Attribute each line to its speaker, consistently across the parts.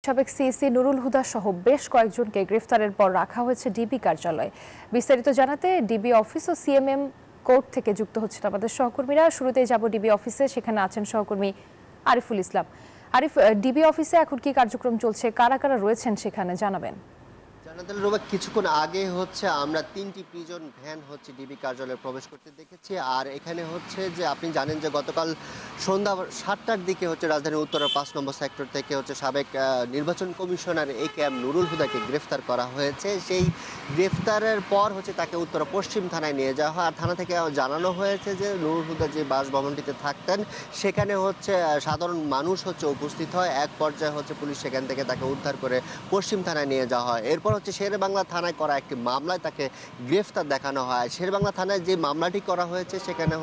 Speaker 1: সাবেক সিইসি নুরুল হুদা সহ বেশ কয়েকজনকে গ্রেফতারের পর রাখা হয়েছে ডিবি কার্যালয়ে। বিস্তারিত জানাতে ডিবি অফিস ও সিএমএম কোর্ট থেকে যুক্ত হচ্ছেন আমাদের সহকর্মীরা। শুরুতেই যাব ডিবি অফিসে, সেখানে আছেন সহকর্মী আরিফুল ইসলাম। আরিফ, ডিবি অফিসে এখন কি কার্যক্রম চলছে, কারা কারা রয়েছেন সেখানে জানাবেন?
Speaker 2: কিছুক্ষণ আগে আমরা ৩টি প্রিজন ভ্যান ডিবি কার্যালয়ে প্রবেশ করতে দেখেছি। আর এখানে যে আপনি জানেন যে গতকাল সন্ধ্যা ৭টার দিকে রাজধানীর উত্তরের ৫ নম্বর সেক্টর থেকে সাবেক নির্বাচন কমিশনার AKM নুরুল হুদাকে গ্রেফতার করা হয়েছে। সেই গ্রেফতারের পর তাকে উত্তরা পশ্চিম থানায় নিয়ে যাওয়া হয়। আর থানা থেকে জানানো হয়েছে যে নুরুল হুদা যে বাসভবনটিতে থাকতেন সেখানে সাধারণ মানুষ উপস্থিত হয়। এক পর্যায়ে পুলিশ সেখান থেকে তাকে উদ্ধার করে পশ্চিম থানায় নিয়ে যাওয়া হয়। এরপর শেরেবাংলা থানায় করা একটি মামলায় তাকে গ্রেফতার দেখানো হয়। শেরেবাংলা থানায় যে মামলাটি করা হয়েছে সেখানে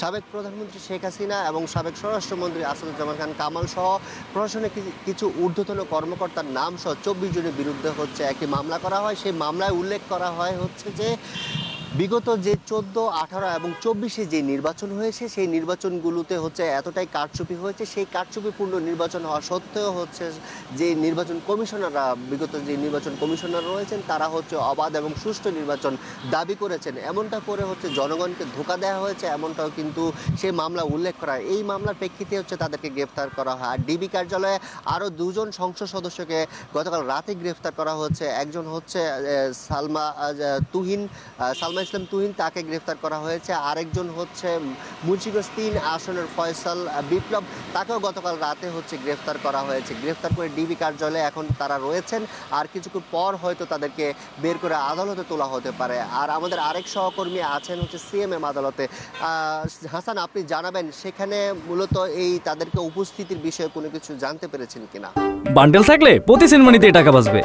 Speaker 2: সাবেক প্রধানমন্ত্রী শেখ হাসিনা এবং সাবেক স্বরাষ্ট্রমন্ত্রী আসাদুজ্জামান খান কামাল সহ প্রশাসনের কিছু ঊর্ধ্বতন কর্মকর্তার নাম সহ ২৪ জনের বিরুদ্ধে একটি মামলা করা হয়। সেই মামলায় উল্লেখ করা হয় যে বিগত যে ১৪, ১৮ এবং ২৪-এ যে নির্বাচন হয়েছে সেই নির্বাচনগুলোতে এতটাই কারচুপি হয়েছে, সেই কারচুপিপূর্ণ নির্বাচন হওয়া সত্ত্বেও যে নির্বাচন কমিশনাররা বিগত যে নির্বাচন কমিশনার রয়েছেন তারা অবাধ এবং সুষ্ঠু নির্বাচন দাবি করেছেন। এমনটা করে জনগণকে ধোঁকা দেওয়া হয়েছে, এমনটাও কিন্তু সেই মামলা উল্লেখ করা হয়। এই মামলার প্রেক্ষিতে তাদেরকে গ্রেফতার করা হয়। আর ডিবি কার্যালয়ে আরও ২জন সংসদ সদস্যকে গতকাল রাতে গ্রেফতার করা হচ্ছে। একজন সালমা ইসলাম তুহিন, তাকে গ্রেফতার করা হয়েছে। আরেকজন মুন্সিগঞ্জ ৩ আসনের ফয়সাল বিপ্লব, তাকেও গতকাল রাতে গ্রেফতার করা হয়েছে। গ্রেফতার করে ডিবি কার্যালয়ে এখন তারা রয়েছেন। আর কিছুক্ষণ পর হয়তো তাদেরকে বের করে আদালতে তোলা হতে পারে। আর আমাদের আরেক সহকর্মী আছেন সিএমএম আদালতে। হাসান, আপনি জানাবেন সেখানে মূলত তাদেরকে উপস্থিতির বিষয়ে কোনো কিছু জানতে পেরেছেন কিনা?
Speaker 3: বান্ডেল থাকলে প্রতি সেনমানিতে টাকা বাঁচবে।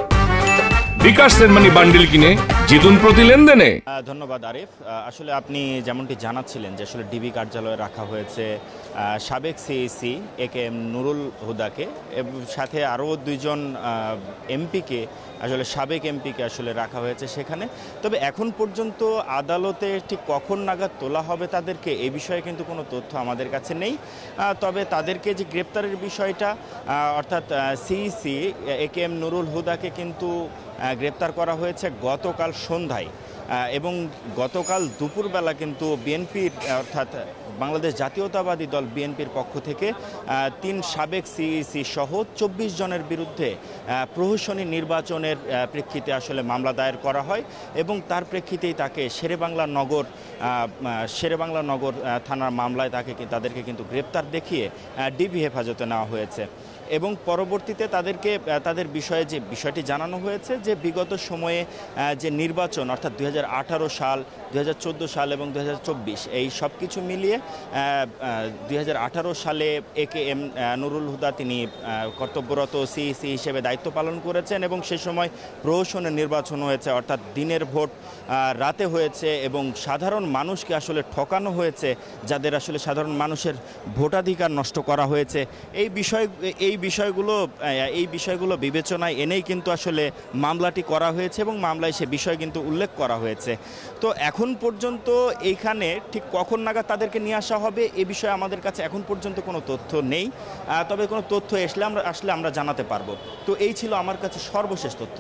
Speaker 4: বিকাশ সেনমানি বান্ডেল কিনে জিতুন প্রতি লেনদেনে।
Speaker 5: ধন্যবাদ আরিফ। আসলে আপনি যেমনটি জানাচ্ছিলেন যে আসলে ডিবি কার্যালয়ে রাখা হয়েছে সাবেক সিইসি AKM নুরুল হুদাকে, এবং সাথে আরও ২জন এমপিকে, আসলে সাবেক এমপিকে আসলে রাখা হয়েছে সেখানে। তবে এখন পর্যন্ত আদালতে ঠিক কখন নাগাদ তোলা হবে তাদেরকে, এই বিষয়ে কিন্তু কোনো তথ্য আমাদের কাছে নেই। তবে তাদেরকে যে গ্রেপ্তারের বিষয়টা, অর্থাৎ সিইসি AKM নুরুল হুদাকে কিন্তু গ্রেপ্তার করা হয়েছে গতকাল সন্ধ্যায়, এবং গতকাল দুপুরবেলা কিন্তু বিএনপির অর্থাৎ বাংলাদেশ জাতীয়তাবাদী দল বিএনপির পক্ষ থেকে ৩ সাবেক সিইসি সহ ২৪ জনের বিরুদ্ধে প্রহসনী নির্বাচনের প্রেক্ষিতে আসলে মামলা দায়ের করা হয়, এবং তার প্রেক্ষিতেই তাকে শেরেবাংলা নগর থানার মামলায় তাদেরকে কিন্তু গ্রেপ্তার দেখিয়ে ডিবি হেফাজতে নেওয়া হয়েছে। এবং পরবর্তীতে তাদের বিষয়ে যে বিষয়টি জানানো হয়েছে যে বিগত সময়ে যে নির্বাচন অর্থাৎ ২০১৮ সাল, ২০১৪ সাল এবং ২০২৪ এই সব কিছু মিলিয়ে ২০১৮ সালে AKM নুরুল হুদা তিনি কর্তব্যরত সিইসি হিসেবে দায়িত্ব পালন করেছেন, এবং সে সময় প্রহসনের নির্বাচন হয়েছে, অর্থাৎ দিনের ভোট রাতে হয়েছে, এবং সাধারণ মানুষকে আসলে ঠকানো হয়েছে, যাদের আসলে সাধারণ মানুষের ভোটাধিকার নষ্ট করা হয়েছে। এই বিষয়গুলো বিবেচনায় এনেই কিন্তু আসলে মামলাটি করা হয়েছে, এবং মামলায় সে বিষয় কিন্তু উল্লেখ করা হয়েছে। তো এখন পর্যন্ত এইখানে ঠিক কখন নাগাদ তাদেরকে নিয়ে আসা হবে এ বিষয়ে আমাদের কাছে এখন পর্যন্ত কোনো তথ্য নেই। তবে কোনো তথ্য আসলে আমরা জানাতে পারবো। তো এই ছিল আমার কাছে সর্বশেষ তথ্য।